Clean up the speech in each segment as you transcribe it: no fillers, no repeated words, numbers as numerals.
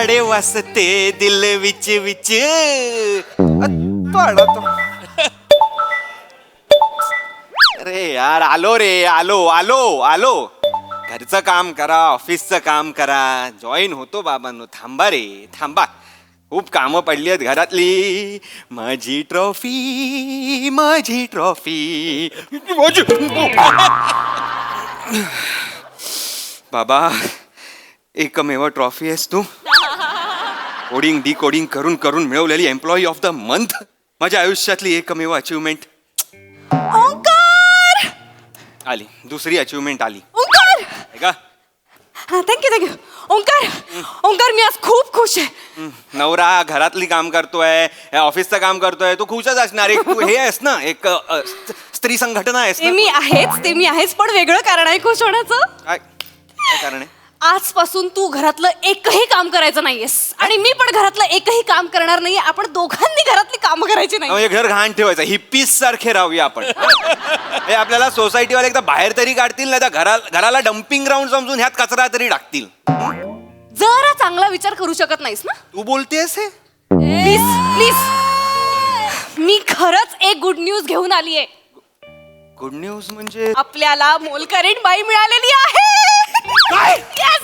साडे वाजते दिल विच विच पाडा तो. अरे यार आलो रे आलो आलो आलो. घरचं काम करा ऑफिसचं काम करा जॉईन होतो बाबांनो. थांबा रे थांबा. खूप कामं पडली आहेत घरातली. माझी ट्रॉफी माझी ट्रॉफी बाबा एकमेव ट्रॉफी आहेस तू. कोडिंग डी कोडिंग करून करून मिळवलेली एम्प्लॉई ऑफ द मंथ. माझ्या आयुष्यातली एकमेव अचिव्हमेंट ओंकार आली. दुसरी अचिव्हमेंट आली. ओंकार का थँक्यू ओंकार ओंकार मी आज खूप खुश आहे. नवरा घरातली काम करतोय ऑफिसचं काम करतोय तू खुशच असणार. एक तू हे आहेस ना एक स्त्री संघटना आहेस ते ना. मी आहेच पण वेगळं कारण आहे खुश होण्याचं. काय काय कारण आहे. आजपासून तू घरातलं एकही काम करायचं नाहीयेस आणि मी पण घरातलं एकही काम करणार नाहीये. आपण दोघांनी घरातली कामं करायची नाही. म्हणजे घर घाण ठेवायचं हिप्पीस सारखे राहूया आपण. हे आपल्याला सोसायटीवाले एकदा बाहेर तरी काढतील नाही तर घराला डम्पिंग ग्राउंड समजून ह्यात कचरा तरी टाकतील. जरा चांगला विचार करू शकत नाहीस ना. तू बोलतेस हे. प्लीज प्लीज मी खरंच एक गुड न्यूज घेऊन आलीये. गुड न्यूज म्हणजे आपल्याला मोलकरीण बाई मिळालेली आहे. काय Yes!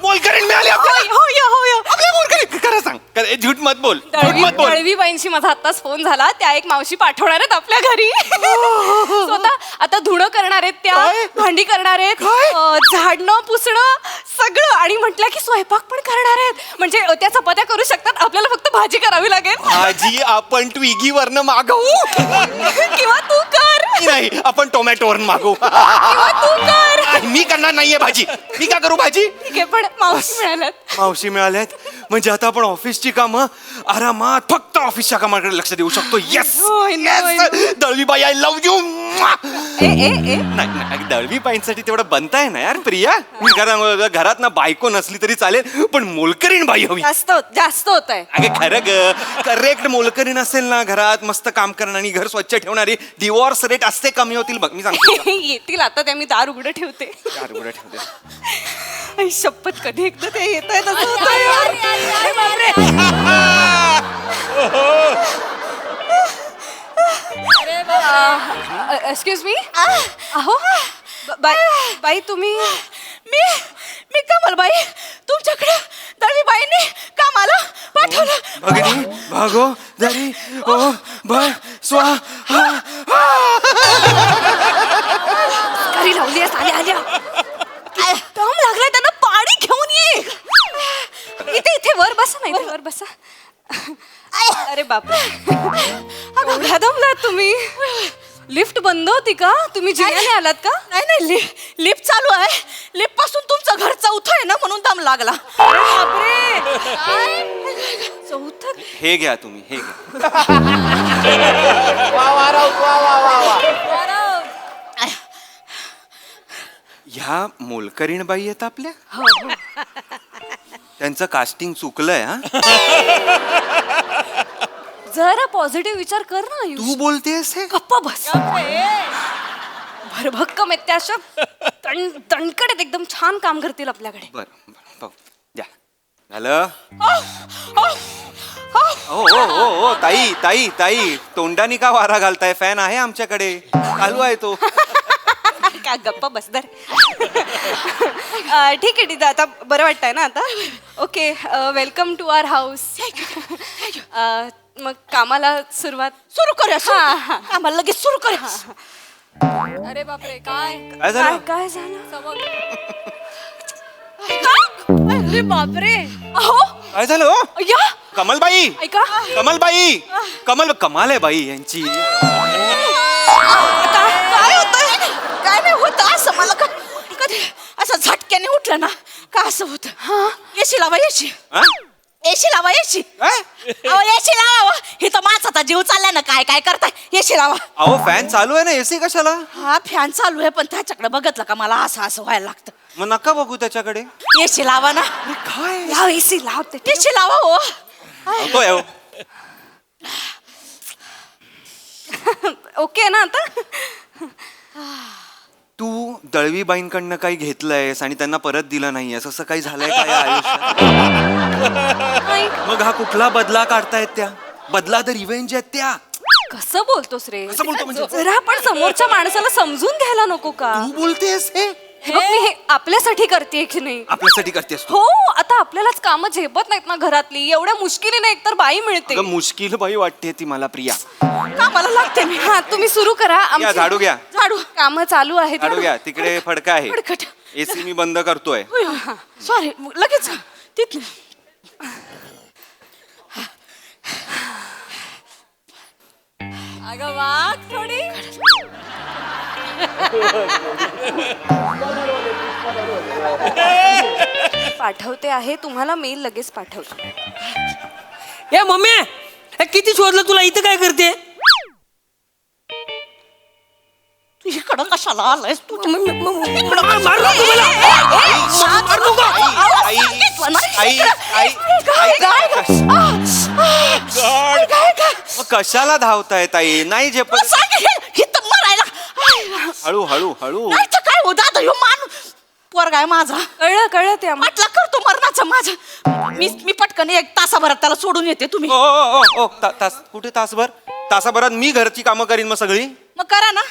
मोलकरीण मिळाली आपल्या मोलकरीण. खरं सांग झूट मत बोल झूट मत बोल. दळवीबाईंशी माझा आत्ताच फोन झाला. त्या एक मावशी पाठवणार आहेत आपल्या घरी. स्वतः आता धुणं करणार आहेत त्या काय? भांडी करणार आहेत झाडणं पुसणं सगळं आणि म्हटलं की स्वयंपाक पण करणार आहेत. म्हणजे त्या चपात्या करू शकतात. आपल्याला फक्त भाजी करावी लागेल. भाजी आपण ट्विगीवरनं मागवू किंवा तू कर नाही आपण टोमॅटोवरून मागवू. किंवा तू कर. मी करणार नाहीये भाजी. मी का करू भाजी. ठीक आहे पण मावशी मिळाल्यात. मावशी मिळाल्यात म्हणजे आता आपण ऑफिसची कामं आरामात फक्त ऑफिसच्या कामाकडे लक्ष देऊ शकतो. येस होय ना, होय ना. दळवीबाई आय लव्ह यू. ए नाही दळवीबाईंसाठी तेवढं बनताय ना यार प्रिया. घरात ना बायको नसली तरी चालेल पण मोलकरीण बाई हवी. जास्त होत आहे. अगे खरं ग करेक्ट मोलकरीण असेल ना घरात मस्त काम करणारी घर स्वच्छ ठेवणारी डिवॉर्स रेट असते कमी होतील बघ. मी सांगतो येतील आता त्या मी दार उघडं ठेवते. यार उघडं ठेवते. आई शपथ कधी एकदा ते येत आहे एक्सक्यूज मी. अहो बाई तुम्ही मी कमलबाई तुमच्याकडे दळवीबाईंनी कामाला पाठवलं. भगिनी भागो दरी ओ भ स्वाहा. घरी लावली आल्या दम लागलाय त्यांना पाणी घेऊन ये. इथे वर बसा नाही वर बसा. अरे बापरे एवढा दमलात तुम्ही. लिफ्ट बंद होती का. तुम्ही जिन्याने आलात का. नाही लिफ्ट चालू आहे. लिफ्ट पासून तुमचं घर चौथं आहे ना म्हणून दम लागला. बापरे चौथं. हे घ्या तुम्ही हे घ्या. ह्या मोलकरीण बाई आहेत आपल्या. त्यांचं कास्टिंग चुकलंय हा. जरा पॉझिटिव्ह विचार कर ना आयुष. तू बोलतेस हे. गप्पा बस. भरभक्कम आहेत त्या अशा तणकडे एकदम छान काम करतील आपल्याकडे. बर बर द्या झालं. हो हो हो हो ताई ताई ताई तोंडानी का वारा घालताय. फॅन आहे आमच्याकडे चालू आहे तो. काय गप्पा बसदार. ठीक आहे ठीक आता बरं वाटतंय ना आता. Okay welcome to our house. मग कामाला सुरुवात सुरू करूया हा, हा. आम्हाला लगेच सुरू करूया. अरे बापरे काय काय झालं? काय झालं. अरे बापरे अहो काय झालं हो? या कमलबाई ऐका कमलबाई कमाल आहे बाई यांची. काय होतंय. काय नाही होत असं मला कधी असं झटक्याने उठलं ना का असं होत. एसी लावा एसी. एसी लावा एसी. एसी लावा. हे तर माणसाचा जीव चाललाय ना. काय काय करताय. एसी लावा. अहो फॅन चालू आहे ना एसी कशाला. हा फॅन चालू आहे पण त्याच्याकडे बघितलं का मला असं व्हायला लागतं. मग नका बघू त्याच्याकडे. एसी लावा ना. काय लाव एसी लाव एसी लावा हो. होतोय हो. ओके ना आता. तू दळवीबाईंकडनं काही घेतलंयस आणि त्यांना परत दिलं नाहीयेस असं काही झालंय का या आयुष्यात. नाही. मग हा कुठला बदला काढतायत त्या? बदला तर रिव्हेंज आहेत त्या. कसं बोलतोस रे? कसं बोलतो म्हणजे? जरा पण समोरच्या माणसाला समजून घ्यायला नको का? तू बोलतेस हे हे बघ, मी हे आपल्यासाठी करते की नाही? आपल्यासाठी करतेस तू? हो, आता आपल्यालाच कामं झेपत नाहीत ना घरातली, एवढ्या मुश्किलीने एकतर बाई मिळते. अगं मुश्किल बाई वाटते ती मला प्रिया. कामाला लागते मी. हा, तुम्ही सुरू करा. घ्या, आमची झाडू घ्या. झाडू. कामं चालू आहेत. झाडू घ्या. तिकडे फडका आहे. फडकट. एसी मी बंद करतोय. सॉरी, लगेच तिथलं. अगं वाघ थोडी. पाठवते आहे तुम्हाला मेल, लगेच पाठवते. ए मम्मी, हे किती शोधलं तुला, इथं काय करते? तू इकडं कशाला आलायस तू? मारू नको मला. मारू नको. आई, आई, आई, मग कशाला धावताय ताई? नाही झेपत. हळू हळू हळू. नाही तर काय हो दादा, ह्यो माणूस पोरगा आहे माझा. कळलं कळलं ते आम्हाला. म्हटलं करतो मरणाचं माझं. मी पटकन 1 तासाभरात त्याला सोडून येते. तुम्ही ओ ओ ओ ओ, तास कुठे? तासभर? तासाभरात मी घरची कामं करीन मग सगळी. मग करा ना.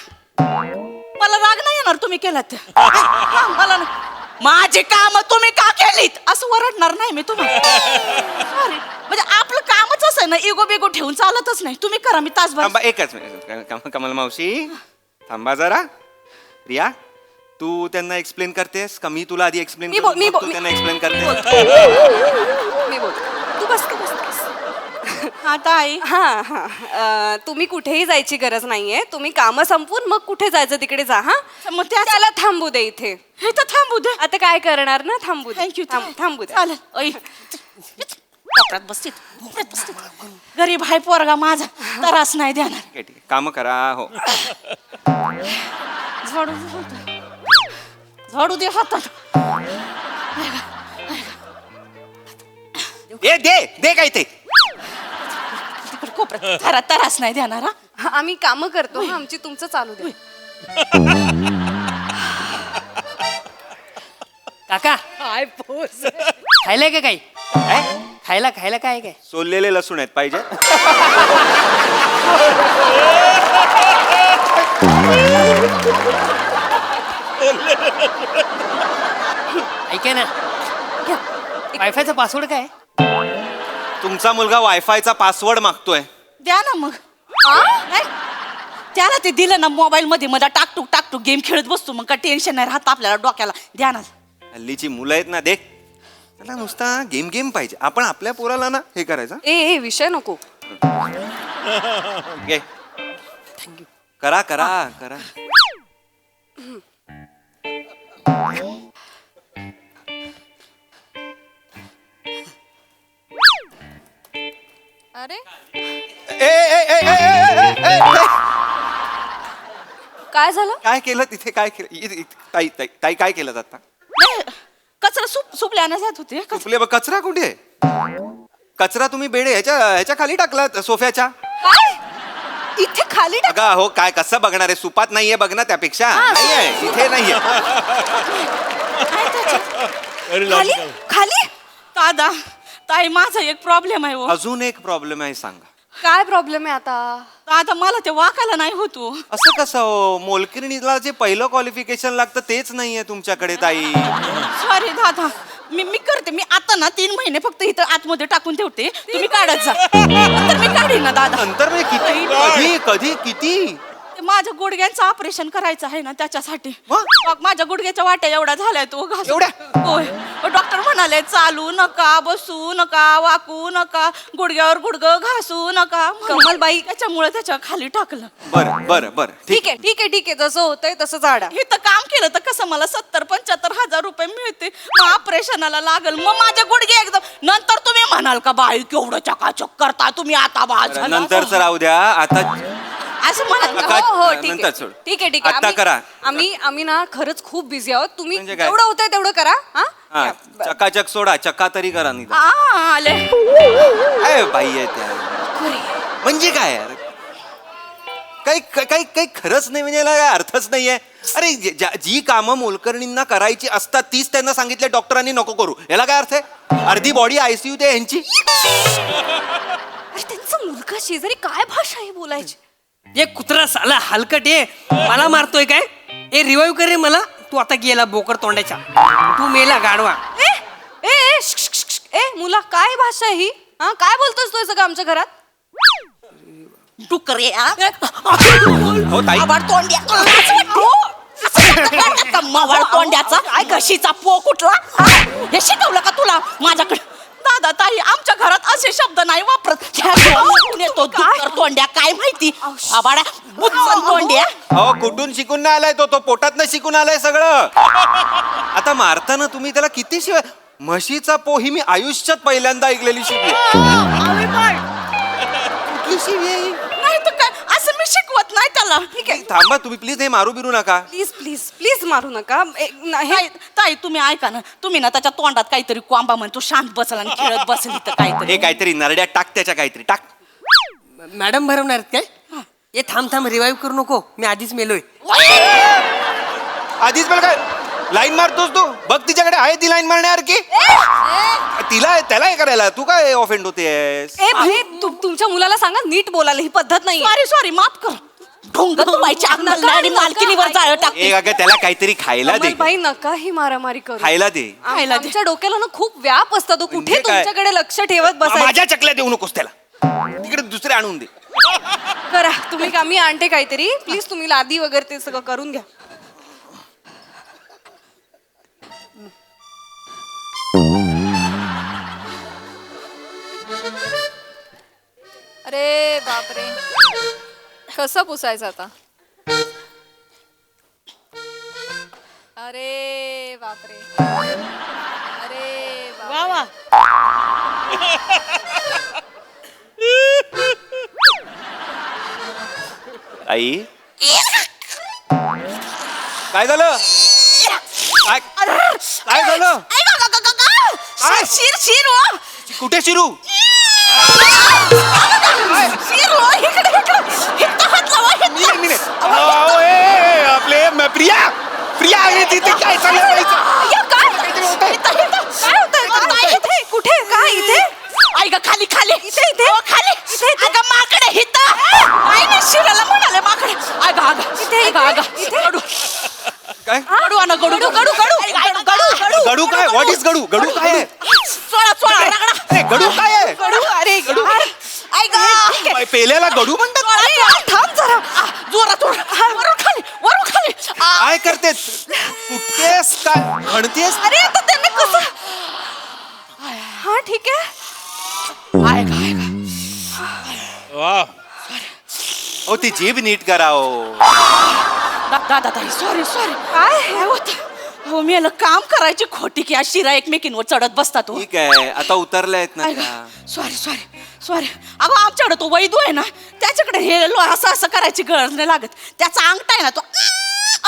मला राग नाही येणार तुम्ही केलात. हा, मला ना. माझी काम तुम्ही का केलीत असं ओरडणार नाही मी तुम्हाला. Sorry. म्हणजे आपलं कामच असं आहे ना, इगो बिगो ठेवून चालतच नाही. तुम्ही करा, मी तासभर. थांबा एकच मिनिट. कमल मावशी थांबा जरा. रिया, तू त्यांना एक्सप्लेन करतेस का मी तुला आधी एक्सप्लेन मी बोल- मी तू बोल- त्यांना एक्सप्लेन करते? मी बोल. तू बस तू बस तू बस. हा ताई. हा हा. तुम्ही कुठेही जायची गरज नाहीये. तुम्ही कामं संपवून मग कुठे जायचं तिकडे जा. हा, मग त्याला थांबू दे इथे. हे तर थांबू दे. आता काय करणार ना, थांबू दे. थँक्यू. थांबू दे. चालेल. ऐ, कोपऱ्यात बसतीत. कोपऱ्यात बसतीत. गरीब हाय पोरगा माझा, त्रास नाही देणार. ठीक आहे, ठीक आहे. कामं करा. हो. झाडू दे. झाडू दे हातात. ए दे दे काय ते. तिकडे कोपऱ्यात त्रास नाही देणार. हा, हा, आम्ही कामं करतो. हा, आमची तुमचं चालू दे. काका खायला का काही? खायला खायला काय काय? सोललेले लसूण आहेत पाहिजे. ऐका ना, वायफायचा पासवर्ड काय? तुमचा मुलगा वायफायचा पासवर्ड मागतोय. द्या ना मग. नाही? त्याला ते दिलं ना मोबाईल मध्ये मला टाकटूक गेम खेळत बसतो. मग काय टेन्शन नाही राहत आपल्याला डोक्याला. द्या ना. हल्लीची मुलं आहेत ना, देख त्याला नुसता गेम गेम पाहिजे. आपण आपल्या पोराला ना हे करायचं. ए विषय नको. घे. करा करा करा. अरे ए, ए, ए, ए, ए, ए, ए. काय झालं? काय केलं तिथे? काय केलं? ताई ताई ताई काय केलं आता? नाही, कचरा सुपल्यानं जात होते. तुपले बघ, कचरा कुठे आहे? कचरा तुम्ही बेडे ह्याच्या खाली टाकला सोफ्याच्या. काय? इथे खाली टाक. अगं हो, काय कसं बघणार आहे? सुपात नाहीये बघ ना त्यापेक्षा. नाहीये इथे नाहीये. खाली खाली. दादा ताई, माझा एक प्रॉब्लेम आहे. हो अजून एक प्रॉब्लेम आहे. सांगा काय प्रॉब्लेम आहे आता? दादा, मला ते वाकायला नाही होतो. असं कसं हो? मोलकिरणीला जे पहिलं क्वालिफिकेशन लागतं तेच नाहीये तुमच्याकडे ताई. सॉरी दादा, मी करते. मी आता ना 3 महिने फक्त इथं आतमध्ये टाकून ठेवते. तुम्ही काढत जा. नंतर मी काढीन ना दादा. नंतर म्हणजे किती? कधी कधी किती? ते माझ्या गुडघ्यांचं ऑपरेशन करायचं आहे ना, त्याच्यासाठी. मग? मग माझ्या गुडघ्याच्या वाट्या एवढा झालाय तो घास. एवढ्या? होय. डॉक्टर म्हणाले चालू नका, बसू नका, वाकू नका, गुडघ्यावर गुडघं घासू नका. कमलबाई, त्याच्यामुळे त्याच्या खाली टाकलं. बरं बरं बरं ठीक आहे ठीक आहे ठीक आहे. जसं होतंय तसं झाडा. इथं काम केलं तर कसं मला 70-75 हजार रुपये मिळते. मग ऑपरेशनाला लागल. मग माझे गुडघे एकदम. नंतर तुम्ही म्हणाल का बाई केवढं चकाचक करता तुम्ही आता बरं, नंतरच राहू द्या. आता असं म्हणाल का? काय? हो हो ठीक नंतर आहे सोड. ठीक आहे ठीक आहे. आता करा. आम्ही ना खरंच खूप बिझी आहोत. तुम्ही म्हणजे काय? जेवढं होतंय तेवढं करा. हा हा, या, बरं. चकाचक सोडा. चक्का तरी करा निदान. आले. काय बाई आहे त्या? म्हणजे काय यार? काही काही काही खरंच नाही म्हणजे याला काय अर्थच नाहीये. अरे जी कामं मोलकरणींना करायची असतात तीच त्यांना सांगितले डॉक्टरांनी नको करू, याला काय अर्थ आहे? अर्धी बॉडी आयसीयू ते यांची. अरे त्यांचा मुलगा शेजारी काय भाषा आहे बोलायची. ये कुत्रा साला हलकट ये मला मारतोय काय. ए रिवाईव्ह कर रे मला. तू आता गेला बोकर तोंडाच्या. तू मेला गाडवा. ए ए ए, श्श, श्श, श्श, ए मुला काय भाषा आहे ही. हा काय बोलतोस तू सगळं आमच्या घरात. डुकरे हो ताई, मावळ तोंड्या मावळ तोंड्याचा काय घशीचा पो कुठला हे शिकवलं का तुला माझ्याकडे. दादा ताई आमच्या घरात असे शब्द नाही वापरत. येतो डुक्कर तोंड्या काय माहिती आबाडा बुच्चन तोंड्या. अहो कुठून शिकून नाही आलाय तो पोटात शिकून आलाय सगळं. आता मारताना तुम्ही त्याला किती शिवाय. म्हशीचा पो ही मी आयुष्यात पहिल्यांदा ऐकलेली शिवी. कुठली शिवी आहे? नाही तर काय असं मी शिकवत नाही त्याला. ठीक आहे थांबा तुम्ही प्लीज, हे मारू बिरू नका. प्लीज प्लीज प्लीज मारू नका. ताई ताई तुम्ही ऐका ना. तुम्ही ना त्याच्या तोंडात काहीतरी कोंबा म्हणतो शांत बसल आणि खेळत बसली तर काहीतरी. हे काहीतरी नरड्यात टाक, त्याच्या काहीतरी टाक. मॅडम भरवणार आहेत काय. ये थांब रिवाईव्ह करू नको. मी आधीच मेलोय. आधीच मला काय लाईन मारतोस तू. बघ तिच्याकडे आहे ती लाईन मारण्यासारखी. तिला त्याला हे करायला तू काय ऑफेंड होतेस. ए भाई तुमच्या मुलाला सांगा नीट बोलायला, ही पद्धत नाही. सॉरी सॉरी माफ कर. ढोंग तुम्हाच्या आणि मालकीनीवर जाळ टाक. ए अगं त्याला काहीतरी खायला दे. भाई नका ही मारामारी करू. खायला दे. खायला दे. आमच्या डोक्याला ना खूप व्याप असतो. तो कुठे म्हणजे काय? तुमच्याकडे लक्ष ठेवत बसायचं. माझ्या चकल्या देऊ नकोस त्याला. तिकडे दुसरे आणून दे. करा तुम्ही का मी आणते काहीतरी. प्लीज तुम्ही लादी वगैरे ते सगळं करून घ्या. अरे बापरे, कसं पुसायचं आता. अरे बापरे, अरे बापरे. वा वा आई काय झालं. काय काय झालं. काय? शिर शिर हो. कुठे शिरू. शिर हो इकडे इकडे इथं हात लावा आपले प्रिया प्रिया आहे तिथे. काय चाललं कुठे काय इथे. आई ग खाली खाली इथे इथे खाली इथे अगं माकडे हिथं. आई ने शिराला म्हणाले माकडे. अगं अगं इथे इथे गडू काय गडू आणा गडू गडू गडू गडू गडू गडू काय. What is गडू. गडू काय आहे. चोळा चोळा रगडा. ए, गडू काय आहे. गडू अरे गडू. आई ग पेल्याला गडू म्हणतात. थांब जरा जोरात वरून खाली वरून खाली. काय करतेस. कुठेस काय म्हणतेस. अरे आता त्यांना कसं. हा ठीक आहे. आई ग आई ग ओ ती जीभ नीट करा. ओ दादा ताई सॉरी सॉरी. काय काय होतं हो मी याला काम करायची खोटी की आज शिरा एकमेकींवर चढत बसतात हो. ठीक आहे आता उतरलायत ना त्या. Sorry sorry sorry. अगं आमच्याकडे तो वैदू आहे ना त्याच्याकडे हे असं असं करायची गरज नाही लागत. त्याचा अंगठा आहे ना तो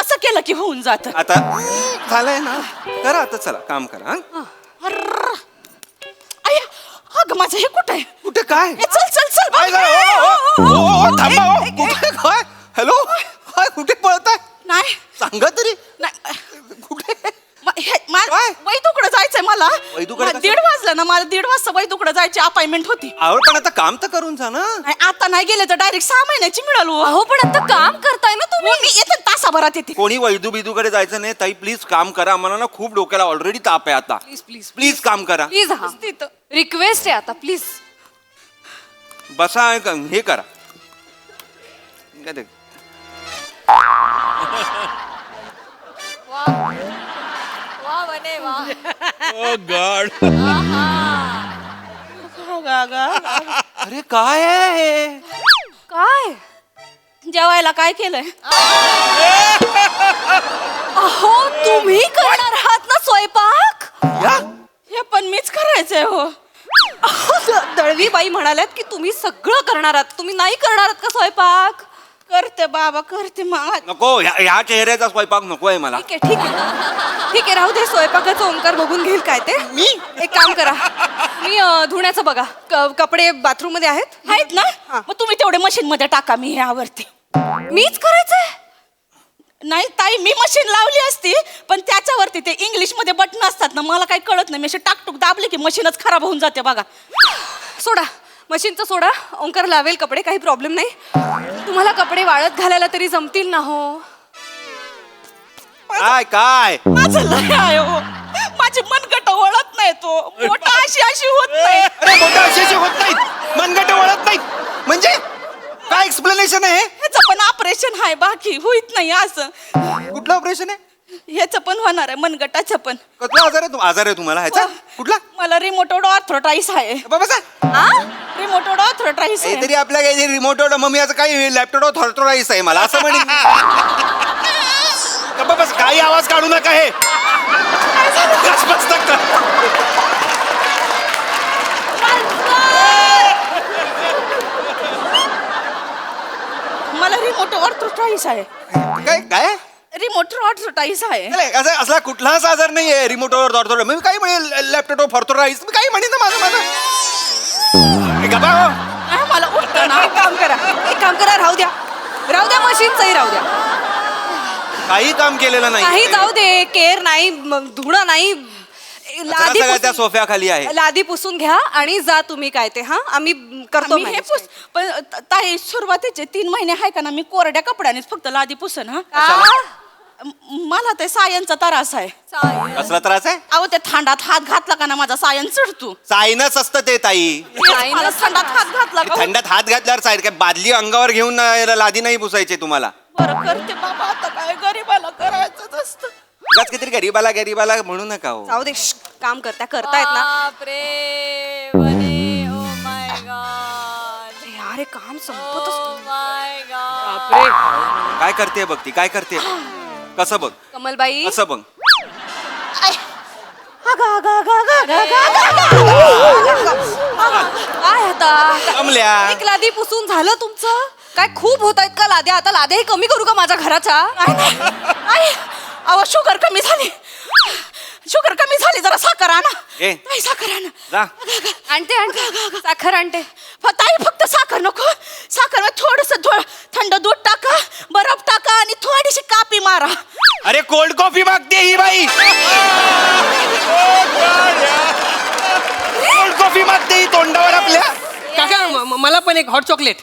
असं केलं की होऊन जात. आता झालंय ना. करा आता चला काम करा. हा? अगं माझं हे कुठे आहे. कुठे काय. ए, चल चल चल काय बघ. थांबा. कुठे काय. हॅलो काय कुठे पळताय. नाही सांगा तरी. नाही कुठे. काय? वैदूकडे जायचंय मला. वैदूकडे मला 1:30 वाजलं ना. मला 1:30 वाजता वैदूकडे जायची अपॉइंटमेंट होती. आवड पण आता काम तर करून जा ना. नाही, आता नाही गेले तर डायरेक्ट 6 महिन्याची मिळाल हो. अहो पण आता काम करताय ना तुम्ही. मी येते तासाभरात येते. कोणी वैदू बिदूकडे जायचं नाही. ताई प्लीज काम करा. आम्हाला ना खूप डोक्याला ऑलरेडी ताप आहे आता. प्लीज प्लीज प्लीज काम करा. प्लीज हा रिक्वेस्ट आहे आता प्लीज. बसा हे करा. काय ते? वा वा बने वा. अरे काय आहे. काय जेवायला काय केलंय. अहो तुम्ही करणार आहात ना स्वयंपाक. या हे पण मीच करायचंय हो. अहो, दळवी बाई म्हणाल्यात की तुम्ही सगळं करणार आहात. तुम्ही नाही करणार आहात का स्वयंपाक. करते बाबा करते मग. नको. ह्या चेहऱ्याचा स्वयंपाक नको आहे मला. ठीक आहे ठीक आहे ठीक आहे राहू दे. स्वयंपाकाचा ओंकार बघून घेईल काय ते. मी एक काम करा मी धुण्याचं बघा. कपडे बाथरूम मध्ये आहेत. आहेत ना मग तुम्ही तेवढे मशीन मध्ये टाका मी हे आवरते. मीच करायचंय? नाही ताई, मी मशीन लावली असती, पण त्याच्यावरती ते इंग्लिश मध्ये बटन असतात ना, मला काही कळत नाही. मी अशी टाकटूक दाबली की मशीनच खराब होऊन जाते बघा. सोडा मशीनचं सोडा. ओंकार लावेल कपडे, काही प्रॉब्लेम नाही. तुम्हाला कपडे वाळत घालायला तरी जमतील ना हो? काय काय माझं लय आहे हो. माझी मनगट वळत नाही, तो मोठा अशी होत नाही. अरे मोठा अशी होत नाहीत, मनगट वळत नाहीत म्हणजे काय एक्सप्लेनेशन आहे? ह्याचं पण ऑपरेशन आहे, बाकी होईत नाही असं. कुठलं ऑपरेशन आहे? ह्याचं पण होणार आहे, मनगटाचं पण. कसला आजार आहे तुम्हाला ह्याचा? कुठला? मला रिमोटोड ऑर्थरायटिस आहे. बाबा रिमोटोड ऑर्थरायटिस आहे. तरी आपल्या काही रिमोटोड मम्मी याचं काही लॅपटॉप थॉर्टोराईस आहे मला असं म्हणेन. बस काही आवाज काढू नका. हे मला रिमोट ऑर्थरायटिस आहे. काय काय रिमोट ऑर्थरायटिस आहे. नाही, असला कुठलाच आजार नाहीये रिमोटवर थॉर्टोराईस. मी काही म्हणेल लॅपटॉप थॉर्टोराईस, मी काही म्हणेन ना माझं मला उठतं ना. एक काम करा, राहू द्या मशीनचंही राहू द्या. काही काम केलेलं काही नाही. जाऊ दे, केअर नाही, धुणं नाही, लादी सगळं त्या पुसून- सोफ्या खाली आहे. लादी पुसून घ्या आणि जा तुम्ही. काय ते आम्ही करतो मी हे manage. पण ताई, सुरुवातीचे 3 महिने आहे का ना, मी कोरड्या कपड्यानेच फक्त लादी पुसन. हा का? मला ते सायनचा त्रास आहे. कसला त्रास आहे? अहो, ते थंडात हात घातला का ना, माझा सायन चढतो. सायनच असतं ते ताई. मला थंडात हात घातला का. थंडात हात घातल्यावर सायन काय बादली अंगावर घेऊन लादी नाही पुसायची तुम्हाला. बरं करते बाबा, आता काय गरीबाला करायचंच असतं. उगाच काहीतरी गरीबाला म्हणू नका हो. जाऊ दे, काम करतायत ना. बापरे वने, ओ माय गॉड, अरे काम संपतच ओ माय गॉड. बापरे. काय करते बघ ती, काय करते कसं बघ, कमलबाई. कसं बघ. काय आता कमल्या. एक लादी पुसून झालं तुमचं? काय खूप होत आहेत का लाद्या? आता लाद्याही कमी करू का माझ्या घराच्या? अहो, शुगर कमी झाली. जरा साखर आणा. ए. ताई, साखर आणा. जा. आणते साखर आणते. ताई, फक्त साखर नको. साखर थोडस थंड दूध टाका, बर्फ टाका आणि थोडीशी कापी मारा. अरे कोल्ड कॉफी मागते ही बाई. कोल्ड कॉफी मागते ही तोंडावर आपल्या. काका मला पण एक हॉट चॉकलेट.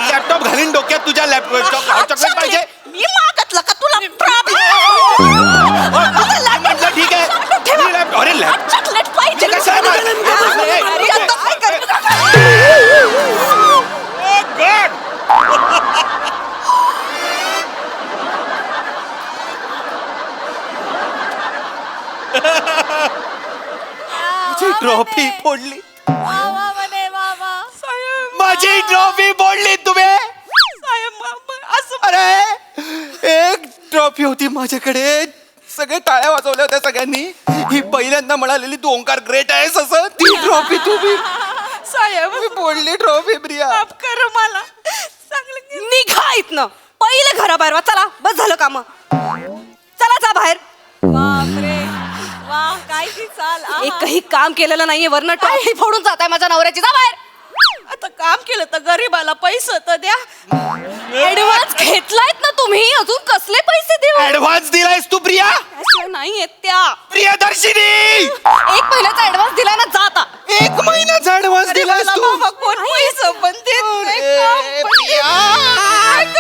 लॅपटॉप घालीन डोक्यात तुझ्या हॉट चॉकलेट पाहिजे. मी मागतलं का तुला प्रॉब्लेम? म्हटलं ठीक आहे. अरे चॉकलेट पाहिजे. ट्रॉफी फोडली. वा वा वने, वा वा. माझी ट्रॉफी फोडली तुम्ही. अरे एक ट्रॉफी होती माझ्याकडे, सगळे टाळ्या वाजवल्या होत्या सगळ्यांनी. ही पहिल्यांदा म्हणालेली तू ओंकार ग्रेट आहेस असं. ती ट्रॉफी तुम्ही साहेब, फोडली ट्रॉफी प्रिया. माफ कर मला. चांगलं निघा इथनं. पहिले घराबाहेर वा. चला, बस झालं काम. चला जा बाहेर. बापरे वा, काय ती चाल. आहा. एकही काम केलेलं नाहीये, वरनं ट्रॉफी फोडून जात आहे माझ्या नवऱ्याची. जा बाहेर. आता काम केलं तर गरीबाला पैसे तर द्या. ऍडव्हान्स घेतलायत ना तुम्ही, अजून कसले पैसे देऊ? ऍडव्हान्स दिलायस तू प्रिया. नाही येत त्या. प्रियदर्शिनी, एक महिन्याचा ऍडव्हान्स दिला ना, जा आता. 1 महिन्याचा ऍडव्हान्स दिलायस मला तू. बाबा कोण पैसे पण देत नाही, काम पण देत नाही.